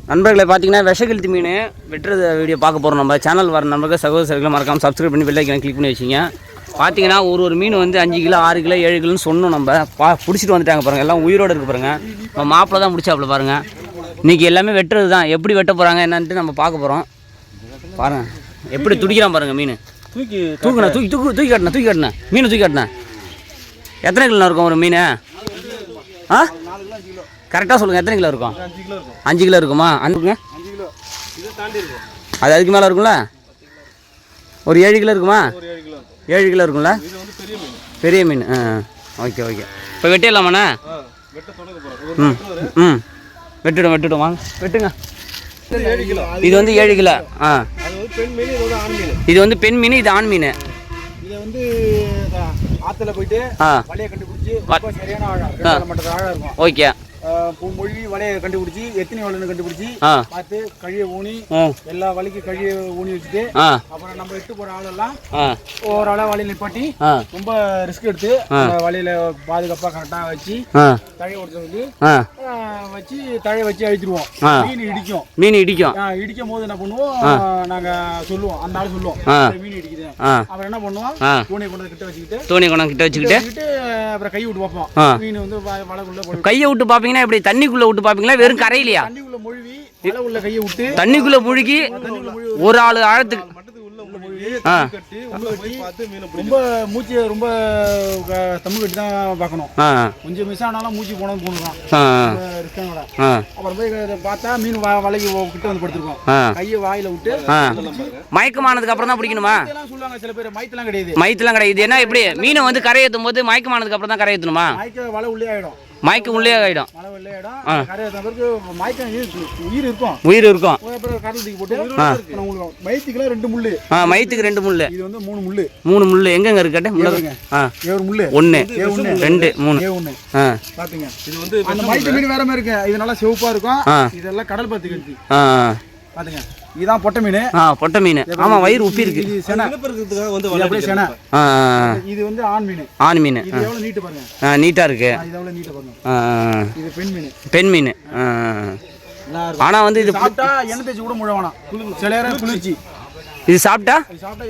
நண்பர்களை பார்த்தீங்கன்னா விஷக்கெழுத்து மீன் வெட்டுறது வீடியோ பார்க்க போகிறோம். நம்ம சேனல் வர நண்பர்கள் சகோதரர்களை மறக்காமல் சப்ஸ்கிரைப் பண்ணி பெல் ஐக்கானை கிளிக் பண்ணி வச்சிங்க. பார்த்தீங்கன்னா ஒரு மீன் வந்து 5 கிலோ 6 கிலோ 7 கிலோன்னு சொன்னோம். நம்ம பிடிச்சிட்டு வந்துட்டாங்க பாருங்கள். எல்லாம் உயிரோடு இருக்கு பாருங்கள். நம்ம மாப்பிள்ள தான் பிடிச்சாப்புல பாருங்கள். இன்றைக்கி எல்லாமே வெட்டுறது தான். எப்படி வெட்ட போகிறாங்க என்னன்ட்டு நம்ம பார்க்க போகிறோம். பாருங்கள் எப்படி துடிக்கிறான் பாருங்கள் மீன். தூக்குண்ணா தூக்கி காட்டினா மீனை தூக்கி காட்டினா. எத்தனை கிலோ இருக்கும் ஒரு மீன்? கரெக்டாக சொல்லுங்கள். எத்தனை கிலோ இருக்கும்? 5 கிலோ இருக்குமா? அனுப்புங்க. அது அதுக்கு மேலே இருக்கும்ல? ஒரு 7 கிலோ இருக்குமா? 7 கிலோ இருக்கும்ல? பெரிய மீன். ஓகே இப்போ வெட்டிடலாமாண்ணா? வெட்டிடும் வாங்க வெட்டுங்க. இது வந்து 7 கிலோ. இது வந்து பெண் மீன், இது ஆண் மீன். இதை வந்து ஆற்றுல போயிட்டு வலையை கண்டுபிடிச்சி சரியான ஆழம் இருக்கும். ஓகே. மொழி வலையை கண்டுபிடிச்சி எத்தனை வலைன்னு கண்டுபிடிச்சி பார்த்து கழியை ஊனி எல்லா வலைக்கும் கழியை ஊனி வச்சுட்டு அப்புறம் நம்ம இட்டு போற ஆளெல்லாம் ஒரு ஆளா வலையை நிப்பாட்டி ரொம்ப ரிஸ்க் எடுத்து வலையில பாதுகாப்பா கரெக்டா வச்சு தழையை ஓடுறது வச்சு தழையை வச்சு அழிச்சிருவோம். மீன் இடிக்கும் போது என்ன பண்ணுவோம், நாங்க சொல்லுவோம், அந்த ஆள் சொல்லுவோம் மீன் இடிக்குது. அப்புறம் என்ன பண்ணுவோம், தூணி கொண்டு கிட்ட வச்சுக்கிட்டு அப்புறம் கையை விட்டு பார்ப்போம். மீன் வந்து வலைக்குள்ள கையை விட்டு பாப்பீங்க. இப்படி தண்ணிக்குள்ள விட்டு பாப்பீங்களா? வெறும் கரையிலையா? தண்ணிக்குள்ள மூழ்கி வலை உள்ள கையை விட்டு தண்ணிக்குள்ள மூழ்கி ஒரு ஆளு ஆழத்துக்கு ரொம்ப மூச்சு ரொம்ப தம்பு கட்டி தான் பார்க்கணும். கொஞ்சம் மிஸ் ஆனாலும் மூச்சு போனோம் போகணும். அப்புறம் போய் பார்த்தா மீன் வலைக்கு கிட்ட வந்து படுத்துருக்கோம். கையை வாயில விட்டு மயக்கமானதுக்கு அப்புறம் தான் பிடிக்கணுமா சொல்லுவாங்க சில பேர். மயத்தெல்லாம் கிடையாது. ஏன்னா எப்படி மீனை வந்து கரை ஏற்றும் போது மயக்கமானதுக்கு அப்புறம் தான் கரை ஏற்றணுமா? வலை உள்ளே ஆயிடும். மயக்கம் உள்ளே ஆகிடும். உயிர் இருக்கும். மயத்துக்கு 2 முள்ளு. மயத்துக்கு 2 முள்ளு. இது வந்து 3 முள்ளு. 3 முள்ளு எங்கங்க இருக்கட்ட? 1 2 3 பாத்துங்க. இது வந்து அந்த மயத்து மீன் வேற மாதிரி இருக்கு. இது நல்லா சிவப்பா இருக்கும். இதெல்லாம் கடல் பத்தி கட்டி பாத்துங்க. இதான் பொட்டை மீன். பொட்டை மீன். ஆமா, வயிறு உப்பி இருக்கு. இது வந்து ஆண் மீன். இது எவ்வளவு நீட் பாருங்க. நீட்டா இருக்கு. இது எவ்வளவு நீட்டா பாருங்க. இது பெண் மீன். ஆனா வந்து இது சாப்பிட்டா எண்ணெய் தேய்ச்சி கூட முழவானா. சில நேரம் குளிர்ச்சி. இது சாப்பிட்டா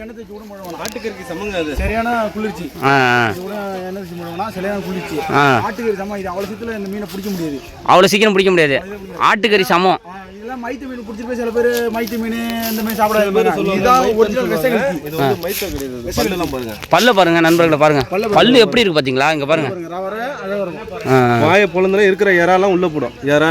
எண்ணெய் தேய்ச்சி கூட முழவானா. ஆட்டுக்கறிக்கு சமங்க. அது சரியான குளிர்ச்சி. இது கூட எண்ணெய் தேய்ச்சி முழவானா சரியான குளிர்ச்சி. ஆட்டுக்கறி சமம். இது அவ்வளவு சீக்கிரம் இந்த மீனை பிடிக்க முடியாது. அவ்வளவு சீக்கிரம் பிடிக்க முடியாது. ஆட்டுக்கறி சமம். இதெல்லாம் மைத்து மீன் பிடிச்சிட்டு போய் சில பேர் மைத்து மீன் இந்த மாதிரி சாப்பிடாது. இதுதான் ஒரிஜினல் விஷக்கெழுத்து. இது வந்து மைத்து கிடையாது. பல்லெல்லாம் பாருங்க. பல்ல பாருங்க நண்பர்களே, பாருங்க பல்லு எப்படி இருக்கு பாத்தீங்களா? இங்க பாருங்க. வாயை பொளந்தல இருக்கிற இறாலாம் உள்ள போடும். எறா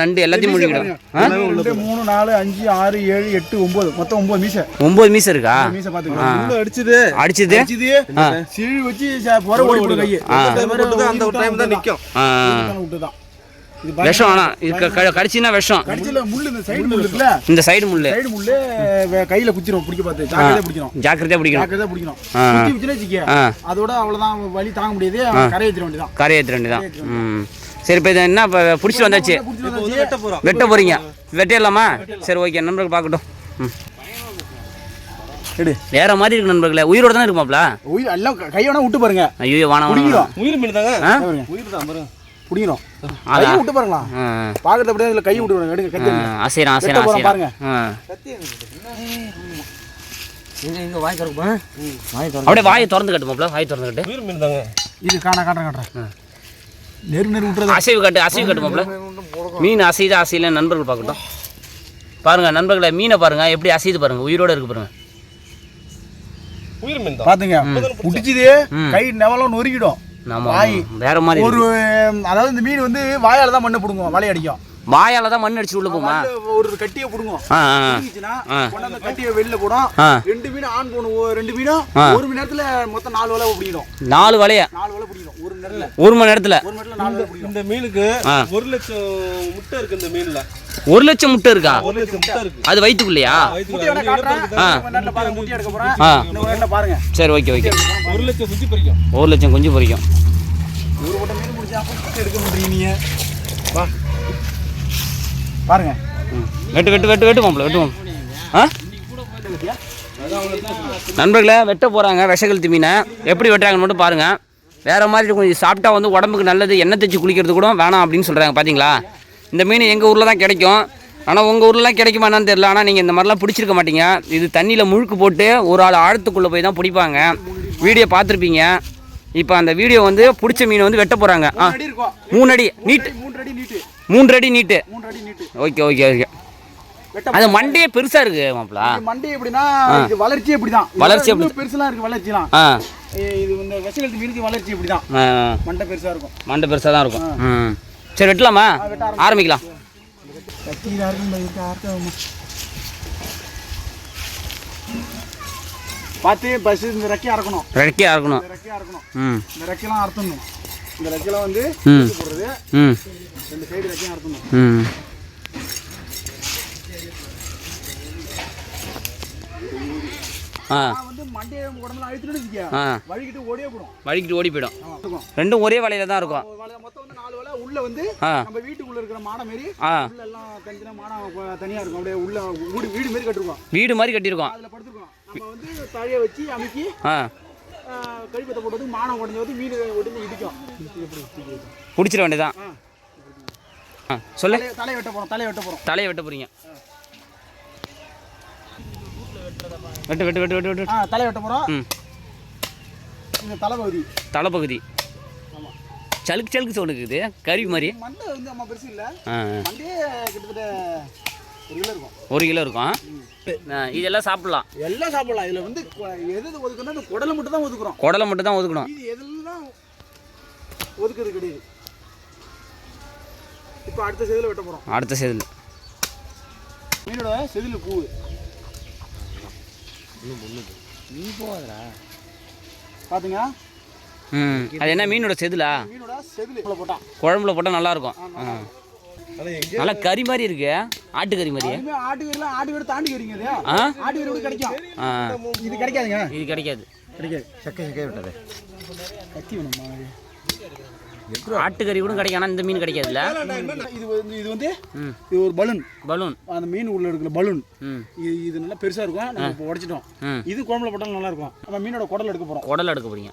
நண்டு எல்லாத்தையும் முழுங்கிடும். 3 4 5 6 7 8 9 மொத்தம் 9 மீசை. 9 மீசை இருக்கா? மீசை பாத்துங்க. அடிச்சது சீழி வச்சு போற ஓடி போடு கையை. அந்த ஒரு டைம் தான் நிக்கும். விட்டுதான் விஷம். ஆனா இது கடிச்சினா விஷம். கடிச்சல முள்ளு இந்த சைடு முள்ளு இருக்குல. இந்த சைடு முள்ளு கையில குத்திரும். பிடிக்க பார்த்து ஜாக்கிரதையா பிடிக்கணும். குத்தி விட்டுனே சிக்க. அதோட அவ்வளவுதான், வலி தாங்க முடியாது. கரை ஏத்திர வேண்டியதான். சரி, இப்போ இது என்ன பிடிச்சி வந்தாச்சு. வெட்ட போறீங்க. வெட்டிடலாமா? சரி, ஓகே. நண்பர்கள் பார்க்கட்டும். வேற மாதிரி இருக்கு நண்பர்களே. உயிரோட தானே இருக்குமாப்ல? உயிர் எல்லாம் கையோட விட்டு பாருங்க. ஐயோ வாணா. உயிர் மீன் தாங்க. உயிர் தான் பாருங்க. புடிறோம். கை விட்டு பாருங்களா. பாக்குறது அப்படியே இல்ல, கை விட்டு பாருங்க. எடுங்க கத்தி. ஆசைரா பாருங்க. கத்தி எங்க வாய் திறக்குமா? அப்படியே வாயை திறந்து கட்டுமாப்ல. வாயை திறந்து கட்டு. உயிர் மீன் தாங்க. இது காட்டுறேன். நெரு விட்டுறது. அசைவு கட்டுமாப்ல. மீன் அசையல நண்பர்கள் பார்க்கட்டும். பாருங்க நண்பர்களே, மீனை பாருங்க எப்படி அசைது பாருங்க. உயிரோட இருக்கு பாருங்க. உயிர் மீன் தான் பாத்துங்க. புடிச்சது கை நெவலம் நொறுக்கிடும். வேற மாதிரி ஒரு அதாவது இந்த மீன் வந்து வாயால தான் மண்ணை புடுங்கும். வலை அடிக்கும். வாயால தான் மண் அடிச்சு உள்ள போமா. ஒரு கட்டியை புடுங்கும். கொண்டாந்து கட்டியை வெளில போடும். 2 மீன் ஆண் போடும். 2 மீனும் 1 மணி நேரத்துல மொத்தம் 4 வலை பிடிக்கும். 4 வலைய 4 வலை பிடிக்கும் ஒரு நேரத்துல. 1 மணி நேரத்துல 4 வலை பிடிக்கும். இந்த மீனுக்கு 1 லட்சம் முட்டை இருக்கு. இந்த மீன்ல 1 லட்சம் முட்டை இருக்கா? 1 லட்சம் முட்டை இருக்கு. அது வயித்துக்குள்ளயா? முட்டையோட காட்றேன். நேரத்துல பாருங்க, முட்டை எடுக்க போறேன். இந்த நேரத்துல பாருங்க. சரி, ஓகே. 1 லட்சம் குஞ்சு பொரிக்கும். 1 லட்சம் குஞ்சு பொரிக்கும். ஒரு போட்ட மீன் முடிச்சா முட்டை எடுக்க முடியீங்க. வா பாருங்க. வெட்டு மாப்ள. வெட்டுவோம். நண்பர்களே, வெட்ட போறாங்க விஷக்கெழுத்து மீனை. எப்படி வெட்டுறாங்கன்னு மட்டும் பாருங்க. வேற மாதிரி கொஞ்சம் சாப்பிட்டா வந்து உடம்புக்கு நல்லது. எண்ணெய் தேய்ச்சி குளிக்கிறது கூட வேணாம் அப்படின்னு சொல்றாங்க. பாத்தீங்களா? இந்த மீன் எங்கள் ஊரில் தான் கிடைக்கும். ஆனால் உங்கள் ஊர்லாம் கிடைக்குமா என்னன்னு தெரியல. ஆனால் நீங்கள் இந்த மாதிரிலாம் பிடிச்சிருக்க மாட்டீங்க. இது தண்ணியில் முழுக்கு போட்டு ஒரு ஆள் ஆழத்துக்குள்ளே போய் தான் பிடிப்பாங்க. வீடியோ பார்த்துருப்பீங்க. இப்போ அந்த வீடியோ வந்து பிடிச்ச மீன் வந்து வெட்ட போகிறாங்க. 3 அடி நீட்டு. 3 அடி நீட்டு. Okay okay okay. அது மண்டையே பெருசாக இருக்கு மாப்பிளா. மண்டே எப்படின்னா இது வளர்ச்சி எப்படிதான். வளர்ச்சி எப்படி பெருசுலாம் இருக்கு வளர்ச்சிலாம். இது இந்த வெசகல்தி மீனுக்கு வளர்ச்சி இப்படிதான். மண்டை பெருசாக இருக்கும். மண்டை பெருசாக தான் இருக்கும். சரி வெட்டலாமா? ஆரம்பிக்கலாம். பார்த்து பஸ் இந்த ரெக்கையா இருக்கணும். ரெக்கையா இருக்கணும். இந்த ரெக்கையெல்லாம் அறுத்தணும். இந்த ரெக்கையெல்லாம் வந்து போடுறது. 2 சைடு ரெக்கையும் அறுத்தணும். வந்து மண்டையை உடம்புல அழுத்திட்டு வழிகிட்டு ஓடி போயிடும். ரெண்டும் ஒரே வலையில தான் இருக்கும். மொத்தம் வந்து 4 வலை. உள்ள வந்து நம்ம வீட்டுக்குள்ள இருக்கிற மாடை மாரி உள்ள எல்லாம் தனித்தனியா மாடம் தனியா இருக்கும். அப்படியே உள்ள வீடு மாதிரி கட்டிருக்கோம். வீடு மாதிரி கட்டிருக்கோம். அதுல படுத்துருக்கோம். நம்ம வந்து தழைய வச்சு அமுக்கி கழிப்பத்தை போட்டது மானம் உடஞ்சது மீன் உடனே இடிக்கும். பிடிச்சிட வேண்டியதான். சொல்லு. தலையை வெட்ட போறோம். தலையை வெட்ட போறீங்க. வெட்டு வெட்டு வெட்டு வெட்டு வெட்டு. தலை வெட்ட போறோம். இந்த தலைப்பகுதி. ஆமா. சலுக்கு சொல்லுக்குது கறி மாதிரி. மண்டை வந்து அம்மா பெருசு இல்ல. மண்டையே கிட்டத்தட்ட 1 கிலோ இருக்கும். இதெல்லாம் சாப்பிடலாம். எல்லாம் சாப்பிடலாம். இதுல வந்து எது ஒதுக்கணும், இந்த குடலை மட்டும் தான் ஒதுக்குறோம். குடலை மட்டும் தான் ஒதுக்கணும். இது எதெல்லாம் ஒதுக்குறது கிடையாது. இப்போ அடுத்த செதில வெட்ட போறோம். அடுத்த செதில் மீனோட செதில் பூ. நீ போதா பாத்தீங்க. அது என்ன மீனோட செதிலா? மீனோட செதில் போட்டா குழம்புல போட்டா நல்லா இருக்கும். நல்லா கறி மாதிரி இருக்கு. ஆட்டுக்கறி மாதிரி. ஆட்டுக்கறிலாம் ஆட்டுக்கறி தாண்டி கறிங்க. இது ஆட்டுக்கறி கூட கிடைக்கும். இது கிடைக்காதுங்க. இது கிடைக்காது. சக்கை விட்டது. கத்தி வேணுமா? ஆட்டுக்கறி கூட கிடைக்கும். ஆனால் இந்த மீன் கிடைக்காதுல்ல. இது வந்து இது ஒரு பலூன். அந்த மீன் உள்ள இருக்கிற பலூன். இது நல்லா பெருசா இருக்கும். நம்ம இப்போ உடைச்சிட்டோம். இது குழம்புல போட்டாலும் நல்லா இருக்கும். நம்ம மீனோட குடல் எடுக்க போறோம். குடல் எடுக்க போறீங்க.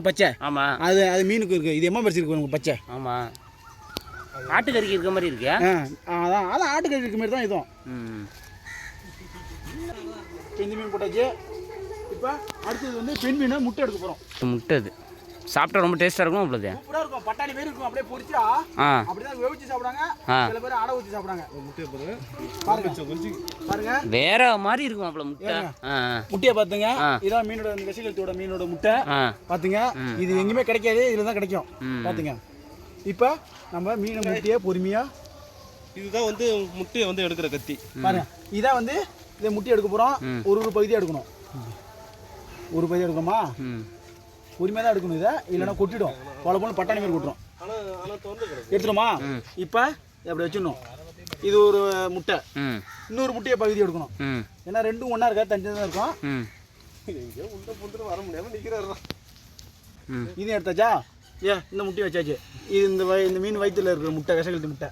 பச்சை. ஆமா. அது மீனுக்கு இருக்கு. இது எம்மா பெருசு இருக்கு பச்சை. ஆமா. ஆட்டுக்கறிக்கு இருக்க மாதிரி இருக்கு. அதான் ஆட்டுக்கறி இருக்க மாதிரி தான் இதுவும். பெண் மீன் போட்டாச்சு. இப்போ அடுத்தது வந்து பெண் மீனை முட்டை எடுக்க போறோம். முட்டை இது சாப்பிட்டா ரொம்ப டேஸ்டா இருக்கும். அவ்வளவு சூப்பரா இருக்கும். பட்டாணி மாதிரி இருக்கும். அப்படியே பொரிச்சா அப்படிதான் வேவிச்சு சாப்பிடுறாங்க. சில பேர் அடை ஊத்தி சாப்பிடுறாங்க. முட்டையை பாருங்க வேற மாதிரி இருக்கும். அவ்வளவு முட்டையை பாத்துங்க. இதான் மீனோட வெசகல்தியோட மீனோட முட்டை பாத்துங்க. இது எங்கேயுமே கிடைக்காது. இதுல தான் கிடைக்கும். பாத்துங்க. இப்போ நம்ம மீனை முட்டையை பொறுமையா இதுதான் வந்து முட்டையை வந்து எடுக்கிற கத்தி பாருங்க. இதான் வந்து இதை முட்டையை எடுக்க போறோம். ஒரு பகுதியாக எடுக்கணும். ஒரு பகுதி எடுக்கணுமா? பொறுமையாக தான் எடுக்கணும். இதை இல்லைன்னா கொட்டிடும். போல பட்டாணி மாதிரி கொட்டுறோம். எடுத்துருமா? இப்போ அப்படி வச்சிடணும். இது ஒரு முட்டை. இன்னொரு முட்டையை பகுதி எடுக்கணும். ஏன்னா ரெண்டும் ஒன்றா இருக்கா? தனியாக தான் இருக்கும். வர முடியாமல் நிற்கிறாரு. இது எடுத்தாச்சா? இந்த முட்டையை வச்சாச்சு. இது இந்த மீன் வயிற்றுல இருக்கிற முட்டை வெசகல்தி முட்டை.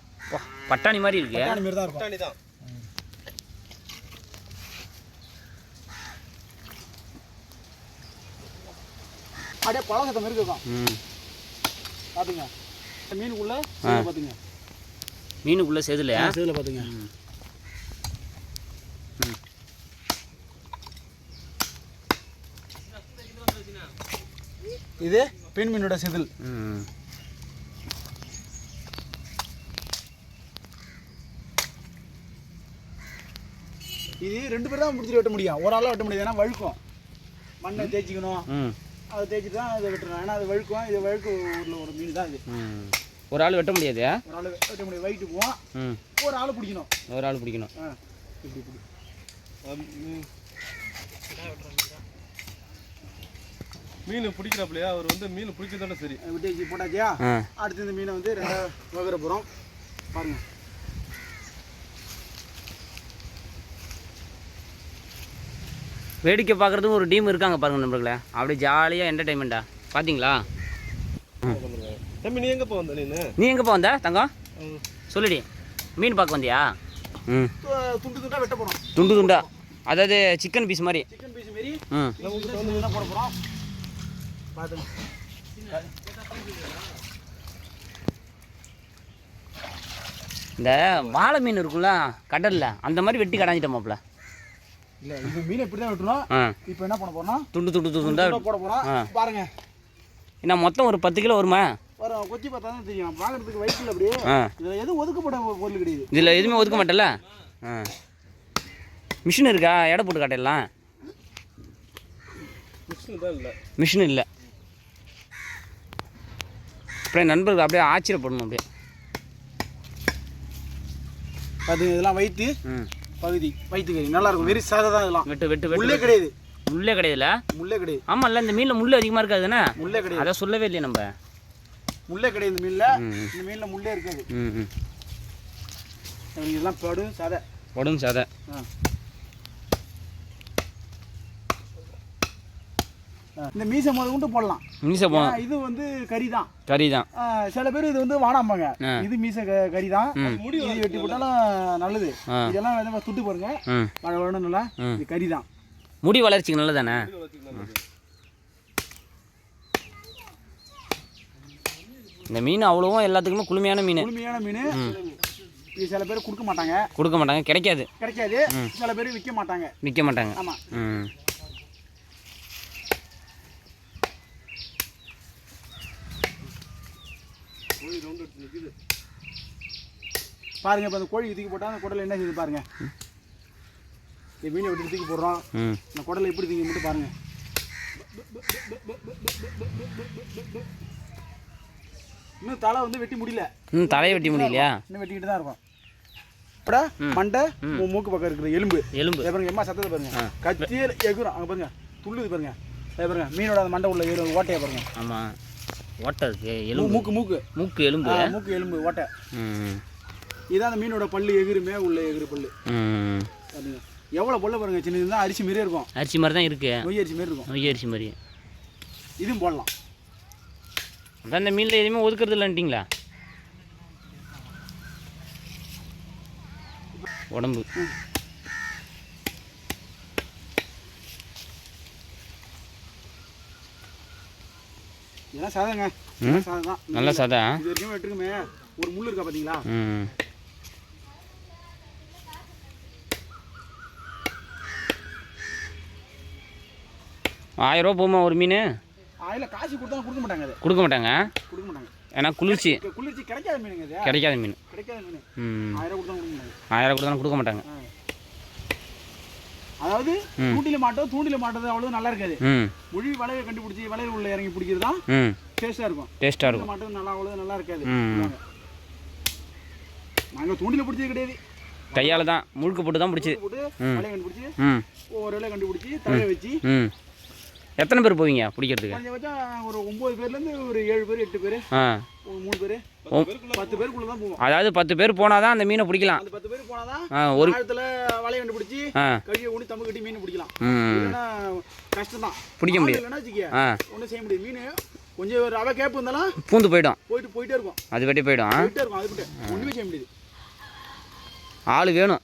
பட்டாணி மாதிரி இருக்கு. பட்டாணி மாதிரி தான் இருக்கும். பட்டாணி தான். அப்படியே பழசத்தை மாதிரி இருக்கும். பாத்துங்க. மீனுக்குள்ள பாத்துங்க. மீனுக்குள்ள செதிலையா? செதில பாத்துங்க. இது பெண் மீனோட செதில். இது 2 பேர் தான் முடிச்சுட்டு வெட்ட முடியும். ஒரு ஆளாக வெட்ட முடியாது. ஏன்னா வழுக்கும். மண்ணை தேய்ச்சிக்கணும். அதை தேய்ச்சிட்டு தான் இதை வெட்டணும். ஏன்னா அது வழுக்கும். இது வழுக்கு ஊரில் ஒரு மீன் தான் இது. ஒரு ஆள் வெட்ட முடியாது. ஒரு ஆள் வெட்ட முடியாது. வயிட்டு போவோம். ஒரு ஆள் பிடிக்கணும். இப்படி மீன் பிடிக்கிறாப்லையா? அவர் வந்து மீன் பிடிக்கிறதோட சரி விட்டு போட்டாச்சியா? அடுத்து இந்த மீனை வந்து 2 வகர போகிறோம். பாருங்க. வேடிக்கை பார்க்குறதுக்கு ஒரு டீம் இருக்காங்க பாருங்க நண்பர்களே. அப்படியே ஜாலியாக என்டர்டைன்மெண்ட்டா பார்த்தீங்களா? தம்பி நீ எங்கப்பா வந்த? நீ எங்கப்பா வந்த தங்கம்? சொல்லுடி. மீன் பார்க்க வந்தியா? துண்டு துண்டா வெட்ட போகிறோம். துண்டு துண்டா அதாவது சிக்கன் பீஸ் மாதிரி. சிக்கன் பீஸ் மாதிரி போட போகிறோம். பார்த்துங்க. இந்த வாழை மீன் இருக்குல்ல கடலில் அந்த மாதிரி வெட்டி கடாஞ்சிட்டோமாப்ல. இல்லை இந்த மீன் இப்படி தான் வெட்டணும். இப்போ என்ன பண்ண போறோம், துண்டு துண்டு துண்டா போட போகிறோம். பாருங்க என்ன மொத்தம் ஒரு 10 கிலோ வருமா? வரும். கொச்சி பார்த்தா தான் தெரியும், பார்க்கறதுக்கு வயிற்றுல அப்படியே. இதில் எதுவும் ஒதுக்கப்பட்ட பொருள் கிடையாது. இதில் எதுவுமே ஒதுக்க மாட்டேல்ல. மிஷின் இருக்கா எடை போட்டு காட்டிடலாம்? மிஷின் இல்லை. அப்படியே நண்பர்கள் அப்படியே ஆச்சரியப்படணும். அப்படியே அது இதெல்லாம் வயிற்று பகுதி, வயிற்று கறி நல்லா இருக்கும். வெறி சாதம் தான் இதெல்லாம். வெட்டு வெட்டு முள்ளே கிடையாது. முள்ளே கிடையாதுல? முள்ளே கிடையாது. ஆமாம் இல்லை இந்த மீனில் முள் அதிகமாக இருக்காதுண்ணே. முள்ளே கிடையாது. அதை சொல்லவே இல்லையே நம்ம. முள்ளே கிடையாது இந்த மீனில். இந்த மீனில் முள்ளே இருக்காது. இதெல்லாம் படும் சாதை. படும் சாதை. இந்த மீசை முத கொண்டு போடலாம். மீசை இது வந்து கறி தான். கறி தான். சில பேர் இது வந்து வாடாம்பாங்க. இது மீசை கறி தான். இது வெட்டி போட்டாலும் நல்லது. இதெல்லாம் சுட்டு பாருங்க, மழை வேணும் நல்லா. இது கறி தான். முடி வளர்ச்சிக்கு நல்லதானே? இந்த மீன் அவ்வளோவும் எல்லாத்துக்குமே குளுமையான மீன். குளுமையான மீன். இது சில பேர் கொடுக்க மாட்டாங்க. கொடுக்க மாட்டாங்க, கிடைக்காது. கிடைக்காது. சில பேர் விற்க மாட்டாங்க. விற்க மாட்டாங்க. ஆமாம். பாருங்க, இப்போ அந்த கோழி தூக்கி போட்டால் அந்த குடலை என்ன செய்யுது பாருங்க. இந்த மீனை விட்டு தூக்கி போடுறோம். இந்த குடலை எப்படி தூக்கி மட்டும் பாருங்க. இன்னும் தலை வந்து வெட்டி முடியல. தலையை வெட்டி முடியலையா? இன்னும் வெட்டிக்கிட்டு தான் இருக்கும். இப்போ மண்டை மூக்கு பக்கம் இருக்கிற எலும்பு பாருங்க. எம்மா சத்தத்தை பாருங்க. கத்தியில் எகுறோம். அங்கே பாருங்க, துள்ளுது பாருங்க. பாருங்க மீனோட அந்த மண்டை உள்ள ஓட்டையை பாருங்க. ஆமாம், ஓட்டை இருக்கு. எலும்பு, மூக்கு எலும்பு, மூக்கு எலும்பு ஓட்டை. இதான் அந்த மீனோட பல்லு எகிருமே உள்ள எகிறு பல்லு. பாருங்க எவ்வளோ பல்லு பாருங்க. சின்னது தான், அரிசி மாரியே இருக்கும். அரிசி மாதிரி தான் இருக்கு. நொய் அரிசி மாரி இருக்கும். நொய் அரிசி மாதிரி. இதுவும் போடலாம். அதான் இந்த மீனில் எதுவுமே ஒதுக்குறது இல்லைன்ட்டிங்களா? உடம்பு இதெல்லாம் சாதங்க. சாதம் தான். நல்ல சாதா. இது வரைக்கும் வெட்டுக்குமே ஒரு முள் இருக்கா பார்த்தீங்களா? 1000 ரூபா போகுமா ஒரு மீன்? அதில் காசு கொடுத்தா கொடுக்க மாட்டாங்க. அது கொடுக்க மாட்டாங்க. ஏன்னா குளிர்ச்சி கிடைக்காத மீனுங்க. அது கிடைக்காத மீன். 1000 கொடுத்தா கொடுக்க மாட்டாங்க. 1000 கொடுத்தாலும் கொடுக்க மாட்டாங்க. அதாவது தூண்டில மாட்டது அவ்வளவு நல்லா இருக்காது. மொழி வலையை கண்டுபிடிச்சி வலையில் உள்ள இறங்கி பிடிக்கிறது தான் டேஸ்டா இருக்கும். மாட்டது நல்லா அவ்வளவு நல்லா இருக்காது. நாங்கள் தூண்டில பிடிச்சது கிடையாது. கையால தான் முழுக்க போட்டு தான் பிடிச்சி வலையை கண்டுபிடிச்சி ஒரு வலையை கண்டுபிடிச்சி தலையை வச்சு. எத்தனை பேர் போவீங்க பிடிக்கிறதுக்கு? கொஞ்சம் ஒரு 9 பேர்லேருந்து ஒரு 7 பேர் 8 பேர், ஒரு 3 பேர், 10 பேருக்குள்ள தான் போவோம். அதாவது 10 பேர் போனால் தான் அந்த மீனை பிடிக்கலாம். அந்த 10 பேர் போனால் தான் ஒரு இடத்துல வலையை கண்டுபிடிச்சி கழியை ஊனி தம்பு கட்டி மீன் பிடிக்கலாம். இல்லைன்னா கஷ்டம் தான், பிடிக்க முடியாது. இல்லைன்னா வச்சுக்க ஒன்றும் செய்ய முடியாது. மீன் கொஞ்சம் ஒரு ரவை கேப்பு இருந்தாலும் பூந்து போயிட்டே இருக்கும். அது வெட்டி போயிடும். அது விட்டு ஒன்றுமே செய்ய முடியாது. ஆள் வேணும்.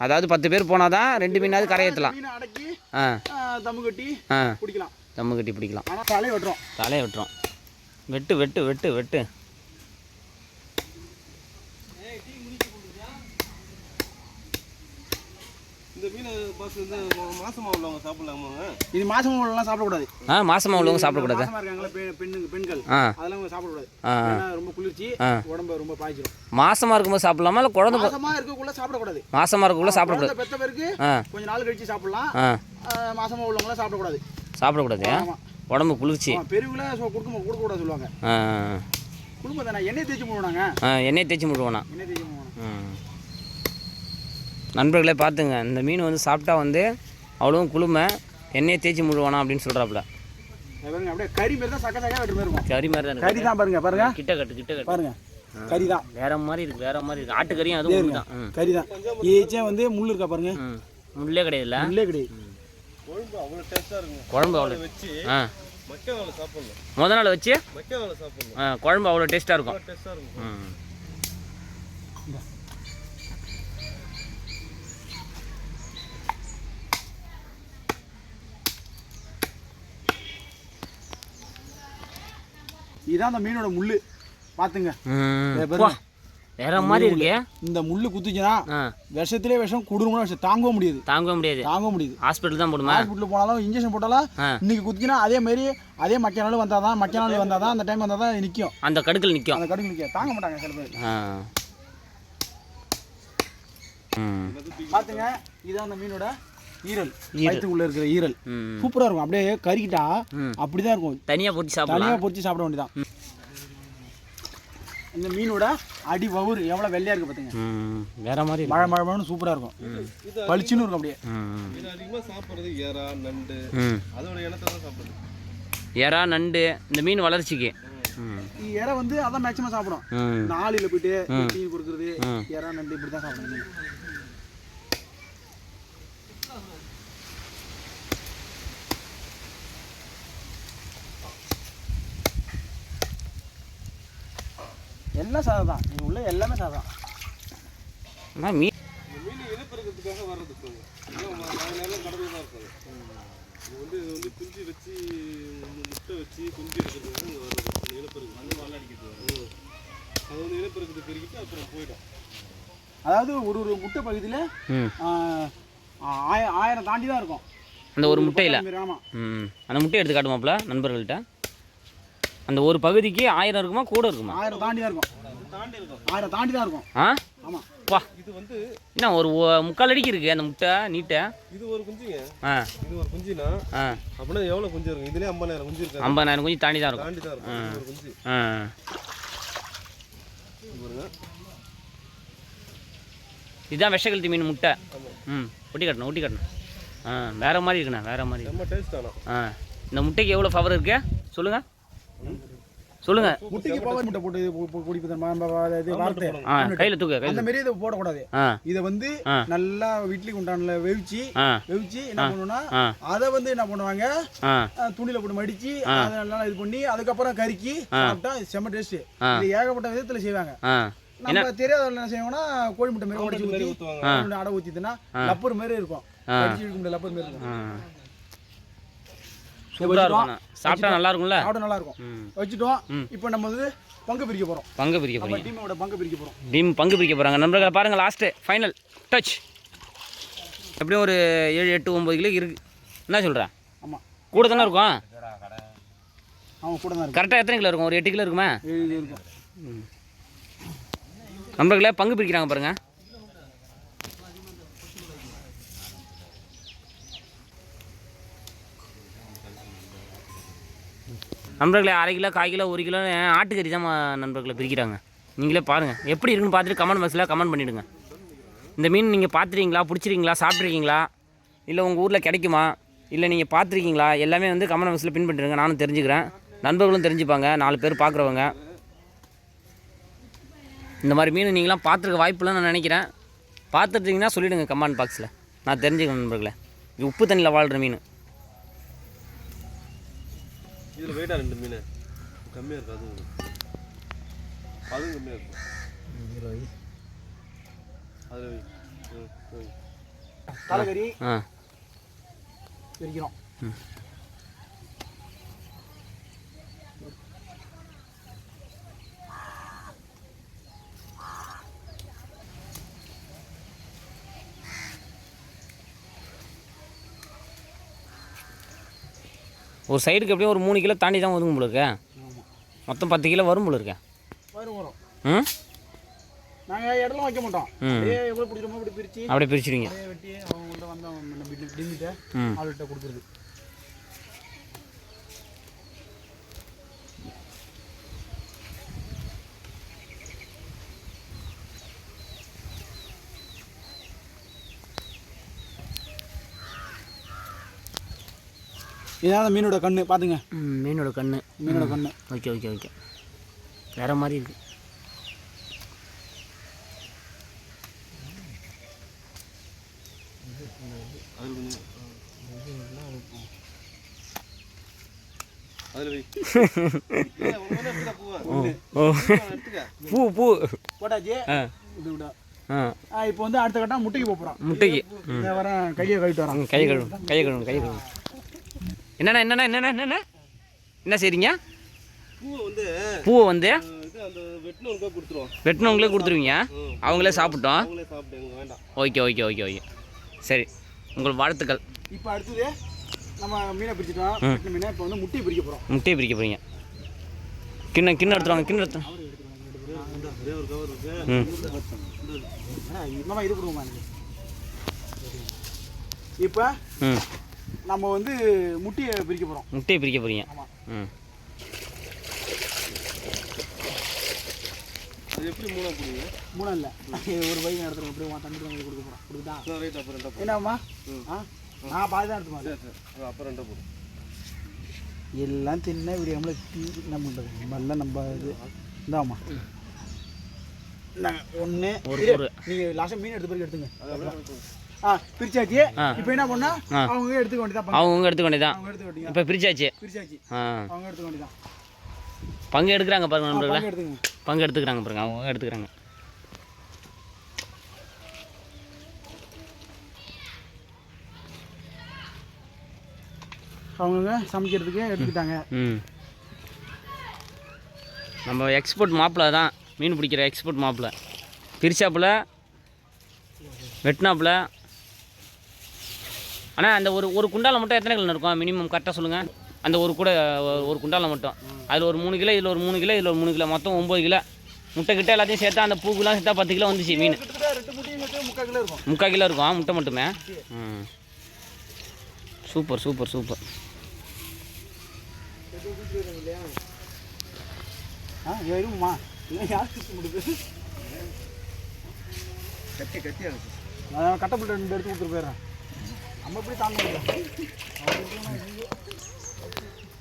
அதாவது 10 பேர் போனால் தான் 2 மீனாவது கரையேற்றலாம். அடக்கி தம்மு கட்டி பிடிக்கலாம். தம்மு கட்டி பிடிக்கலாம். ஆனால் தலையை வெட்டுறோம். வெட்டு வெட்டு வெட்டு வெட்டு. இந்த மீன் பாஸ் வந்து மாசமா உள்ளவங்க சாப்பிடலாமா? இது மாசமா உள்ளவங்க சாப்பிடக்கூடாது. மாசமா உள்ளவங்க சாப்பிடக்கூடாது. மாசமா இருக்காங்களா பெண்கள், அதெல்லாம் சாப்பிடக்கூடாது. ரொம்ப குளிர்ச்சி, உடம்பு ரொம்ப பாய்ச்சிரும். மாசமா இருக்கும்போது சாப்பிடலாமா இல்லை குழந்தை மாசமா இருக்கக்குள்ள சாப்பிடக்கூடாது? மாசமா இருக்கக்குள்ள சாப்பிடக்கூடாது. பெத்த பேருக்கு கொஞ்ச நாள் கழிச்சு சாப்பிடலாம். மாசமா உள்ளவங்களாம் சாப்பிடக்கூடாது. உடம்பு குளிர்ச்சி. பெரியவங்கள கொடுக்கக்கூடாது சொல்லுவாங்க. குடும்பம் தானே. எண்ணெய் தேய்ச்சி முழுவாங்க. எண்ணெய் தேய்ச்சி முழுவானா? நண்பர்களே பார்த்துங்க, இந்த மீன் வந்து சாப்பிட்டா வந்து அவ்வளோவும் குளுமை, எண்ணெயை தேய்ச்சி முழுவானா அப்படின்னு சொல்கிறாப்புல. அப்படியே கறி மாதிரி தான், சக்க சக்கா வெட்டுற மாதிரி இருக்கும். கறி மாதிரி தான். கறி தான் பாருங்க. கிட்ட கட்டு பாருங்க. கறி தான். வேற மாதிரி இருக்கு. ஆட்டுக்கறியும் அதுவும் தான். கறி தான். ஏச்சே வந்து முள் இருக்கா பாருங்க. முள்ளே கிடையாதுல்ல? முள்ளே கிடையாது. குழம்பு அவ்வளோ டேஸ்ட்டாக இருக்கும். குழம்பு அவ்வளோ வச்சு மக்காவில் சாப்பிடணும். முத நாள் வச்சு மக்காவில் சாப்பிடணும். குழம்பு அவ்வளோ டேஸ்ட்டாக இருக்கும். இதுதான் அந்த மீனோட முள்ளு. பார்த்துங்க. வேற மாதிரி இருக்கே. இந்த முள்ளு குத்துச்சுன்னா விஷத்திலே விஷம் குடும்பம் விஷம் தாங்க முடியாது ஹாஸ்பிட்டல் தான் போடுமா. ஹாஸ்பிட்டல் போனாலும் இன்ஜெக்ஷன் போட்டாலும் இன்னைக்கு குத்துச்சுன்னா அதே மாதிரி அதே மக்கிய நாள் வந்தாதான் அந்த டைம் வந்தாதான் நிற்கும். அந்த கடுக்கில் நிற்கும். தாங்க மாட்டாங்க சில பேர். பாத்துங்க இதான் அந்த மீனோட ஈரல், வயிற்றுக்குள்ள இருக்கிற ஈரல் சூப்பரா இருக்கும். அப்படியே கறிக்கிட்டா அப்படிதான் இருக்கும். தனியா பொரிச்சு சாப்பிட வேண்டியதான். இந்த மீனோட அடி வவுறு எவ்வளவு வெள்ளையா இருக்கு பாத்துங்க. வேற மாதிரி மழை சூப்பரா இருக்கும். பளிச்சுன்னு இருக்கும். அப்படியே அதிகமா சாப்பிடுறது எறா நண்டு அதோட இனத்தை தான் சாப்பிடுறது. எறா நண்டு இந்த மீன் வளர்ச்சிக்கு எறா வந்து அதான் மேக்ஸிமம் சாப்பிடும். நாளில போயிட்டு மீன் கொடுக்குறது எறா நண்டு இப்படிதான் சாப்பிடணும். எல்லாம் சாதம் தான். இங்கே உள்ள எல்லாமே சாதம். மீன் இனப்பெருக்கத்துக்காக வர்றது நேரம் கடவுள் தான் இருக்காது. இது வந்து குஞ்சு வச்சு முட்டை வச்சு குஞ்சு எடுக்கிறதுக்காக இங்கே வர்றது இனப்பெருக்கம். வந்து வாழ அடிக்கிறது அது வந்து இனப்பெருக்கத்தை பெருக்கிட்டு அப்புறம் போயிடும். அதாவது ஒரு முட்டை பகுதியில் 1000 தாண்டி தான் இருக்கும் அந்த ஒரு முட்டையில். ஆமாம். அந்த முட்டையை எடுத்து காட்டுமாப்ல நண்பர்கள்ட்ட. அந்த ஒரு பகுதிக்கு 1000 இருக்குமா கூட இருக்குமா? 1000 தாண்டி தான் இருக்கும். 1000 தாண்டி தான் இருக்கும். ஆமாம். வா இது வந்து என்ன ஒரு 3/4 அடிக்கு இருக்கு அந்த முட்டை நீட்டை. இது ஒரு குஞ்சுங்க. இது ஒரு குஞ்சுனா அப்படின்னா எவ்வளோ குஞ்சு இருக்கும்? இதுலேயே 50,000 குஞ்சு இருக்கு. 50,000 குஞ்சு தாண்டி தான் இருக்கும். ஒரு குஞ்சு. இதுதான் விஷக்கழுத்தி மீன் முட்டை. ஒட்டி கட்டணும். வேற மாதிரி இருக்குண்ணா. வேற மாதிரி ரொம்ப டேஸ்ட் ஆனால். இந்த முட்டைக்கு எவ்வளோ பவர் இருக்கு சொல்லுங்க. முட்டைக்கு பவர் முட்டை போட்டு வார்த்தை கையில தூக்க அந்த மாதிரி இதை போடக்கூடாது. இதை வந்து நல்லா இட்லி குண்டான்ல வெவிச்சு என்ன பண்ணுவோம்னா அதை வந்து என்ன பண்ணுவாங்க துணியில போட்டு மடிச்சு அதை நல்லா இது பண்ணி அதுக்கப்புறம் கறிக்கி சாப்பிட்டா செம்ம டேஸ்ட். இது ஏகப்பட்ட விதத்துல செய்வாங்க. நம்ம தெரியாத என்ன செய்வாங்கன்னா கோழி முட்டை மாதிரி உடச்சி ஊற்றி அடை ஊற்றிதுன்னா லப்பர் மாதிரி இருக்கும். லப்பர் மாதிரி இருக்கும். சாப்பிட்டா நல்லா இருக்கும்ல. நல்லா இருக்கும். வச்சுட்டோம். இப்போ நம்ம வந்து பங்கு பிரிக்க போறோம். டீமோட பங்கு பிரிக்க போறோம். டீம் பங்கு பிரிக்க போறாங்க. நண்பர்களே பாருங்க லாஸ்ட் ஃபைனல் டச். எப்படியும் ஒரு 7, 8, 9 கிலோ இருக்கு. என்ன சொல்ற? ஆமா கூட தானே இருக்கும். ஆமாம் கூட தான் இருக்கும். கரெக்டாக எத்தனை கிலோ இருக்கும்? ஒரு 8 கிலோ இருக்குமா? 7 கிலோ இருக்கும். நண்பர்களே பங்கு பிரிக்கிறாங்க பாருங்க. நண்பர்களே 1/2 கிலோ 1/4 கிலோ 1 கிலோ ஆட்டுக்கறி தான் நண்பர்களை பிரிக்கிறாங்க. நீங்களே பாருங்கள் எப்படி இருக்குன்னு பார்த்துட்டு கமெண்ட் பாக்ஸில் கமெண்ட் பண்ணிவிடுங்க. இந்த மீன் நீங்கள் பார்த்துருக்கீங்களா, பிடிச்சிருக்கீங்களா, சாப்பிட்ருக்கீங்களா, இல்லை உங்கள் ஊரில் கிடைக்குமா, இல்லை நீங்கள் பார்த்துருக்கீங்களா, எல்லாமே வந்து கமெண்ட் பாக்ஸில் பின் பண்ணிடுங்க. நானும் தெரிஞ்சுக்கிறேன், நண்பர்களும் தெரிஞ்சுப்பாங்க. 4 பேர் பார்க்குறவங்க இந்த மாதிரி மீன் நீங்களாம் பார்த்துருக்க வாய்ப்புலாம் நான் நினைக்கிறேன். பார்த்துட்டிங்கன்னா சொல்லிவிடுங்க கமெண்ட் பாக்ஸில், நான் தெரிஞ்சுக்கிறேன் நண்பர்களே. இது உப்பு தண்ணியில் வாழ்கிற மீன். இதில் வெயிட்டா 2 மீன் கம்மியாக இருக்கும். அதுவும் கம்மியாக இருக்கும். அதில் தலைகறி பிரிக்கிறோம். ஒரு சைடுக்கு எப்படியும் ஒரு 3 கிலோ தாண்டி தான் ஒதுங்க போல இருக்க. மொத்தம் 10 கிலோ வரும் போல இருக்கேன். வரும். நாங்கள் இடம்லாம் வைக்க மாட்டோம். எவ்வளோ பிடிக்கிறோமோ அப்படி பிரித்து அப்படியே பிரிச்சுடுவீங்க. வெட்டி அவங்கள்ட்ட வந்து டிமிட்ட ஆள்கிட்ட கொடுக்குறது. இதான் மீனோட கண்ணு பார்த்துங்க. மீனோட கண்ணு. Okay okay okay. வேற மாதிரி இருக்கு. பூ போட்டாச்சு. இப்போ வந்து அடுத்த கட்டம் முட்டைக்கு போகிறோம். முட்டைக்கு வரேன். கையை கழுவிட்டு வரேன். கையை கழுவும். என்னண்ணா என்ன செய்றீங்க? பூவை வந்து வெட்டினவங்களுக்காக கொடுத்துருவோம். வெட்டினவங்களே கொடுத்துருவீங்க, அவங்களே சாப்பிட்டோம். அவங்களே சாப்பிடுங்க, வேண்டாம். ஓகே ஓகே ஓகே ஓகே சரி, உங்கள் வாழ்த்துக்கள். இப்போ அடுத்தது நம்ம மீனை பிரிச்சுட்டோம். வெட்டின மீனை இப்போ வந்து முட்டையை பிரிக்க போகிறோம். முட்டையை பிரிக்க போகிறீங்க. கிண்ணம் எடுத்துருவாங்க, கிண்ணம் எடுத்துருவாங்க. ஒரே ஒரு கவர் இருக்கு. இன்னும் இது கொடுக்குமா எனக்கு. இப்போ நம்ம வந்து முட்டையை பிரிக்க போகிறோம். முட்டையை பிரிக்க போகிறீங்க. ம். அது எப்படி மூணா போடுவீங்க? மூணு இல்லை, ஒரு பையன் எடுத்துருவோம். எப்படி தம்பி வாங்கி கொடுக்க போகிறோம். கொடுக்குதா? ரைட், அப்புறம் ரெண்டா போடும். என்னம்மா? நான் பாதி தான் எடுத்துமா. சரி, அப்புறம் ரெண்டா போடும். எல்லாம் தின்ன விடியாமல என்ன பண்ணுறது நம்மளாம் நம்ம இது இந்தாம்மா. ஒன்று நீங்கள் லாஸ்ட்டாக மீன் எடுத்த பிறகு எடுத்துங்க. பிரிச்சாச்சு. இப்போ என்ன பண்ணா அவங்க எடுத்துக்க வேண்டியதான். அவங்க எடுத்துக்க வேண்டியதான். அவங்க எடுத்துக்க வேண்டியதான். இப்போ பிரிச்சாச்சு. அவங்க எடுத்துக்க வேண்டியதான். பங்கு எடுக்கிறாங்க பாருங்க நண்பர்களே. எடுத்துங்க. பங்கு எடுத்துக்கிறாங்க பாருங்க, அவங்க எடுத்துக்கிறாங்க. அவங்க சமைக்கிறதுக்கு எடுத்துக்கிட்டாங்க. நம்ம எக்ஸ்போர்ட் மாப்பிள்ள தான், மீன் பிடிக்கிற எக்ஸ்போர்ட் மாப்பிள்ள. பிரிச்சாப்புல, வெட்டினாப்புல. ஆனால் அந்த ஒரு குண்டாவில் மட்டும் எத்தனை கிலோ இருக்கும் மினிமம் கரெக்டாக சொல்லுங்கள். அந்த ஒரு குண்டாவில் மட்டும் அதில் ஒரு 3 கிலோ, இதில் ஒரு 3 கிலோ, இதில் ஒரு 3 கிலோ, மொத்தம் 9 கிலோ. முட்டை கிட்ட எல்லாத்தையும் சேர்த்தா அந்த பூக்குலாம் சேர்த்தா 10 கிலோ வந்துச்சு மீன். 3/4 கிலோ இருக்கும் முட்டை மட்டுமே. Super super super. கட்டப்பட்டு 2 எடுத்து கொடுத்துட்டு போயிடுறேன். நம்ம எப்படி தாங்க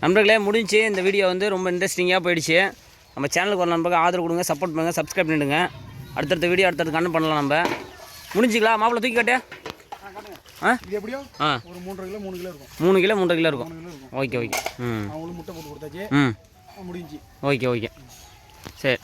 நண்பர்களே, முடிஞ்சு இந்த வீடியோ வந்து ரொம்ப இன்ட்ரெஸ்டிங்காக போயிடுச்சு. நம்ம சேனலுக்கு ஒரு நண்பர்கள் ஆதரவு கொடுங்க, சப்போர்ட் பண்ணுங்கள், சப்ஸ்கிரைப் பண்ணிவிடுங்க. அடுத்தடுத்த வீடியோ அடுத்தடுத்து கண்ணு பண்ணலாம். நம்ம முடிஞ்சிக்கலாம். மாப்பிள்ளை தூக்கி காட்டே. எப்படியோ ஒரு 3 கிலோ 3 கிலோ இருக்கும். 3 கிலோ 3 கிலோ இருக்கும். Okay okay. அவங்களும் முட்டை போட்டு கொடுத்தாச்சு. முடிஞ்சு. ஓகே ஓகே சரி.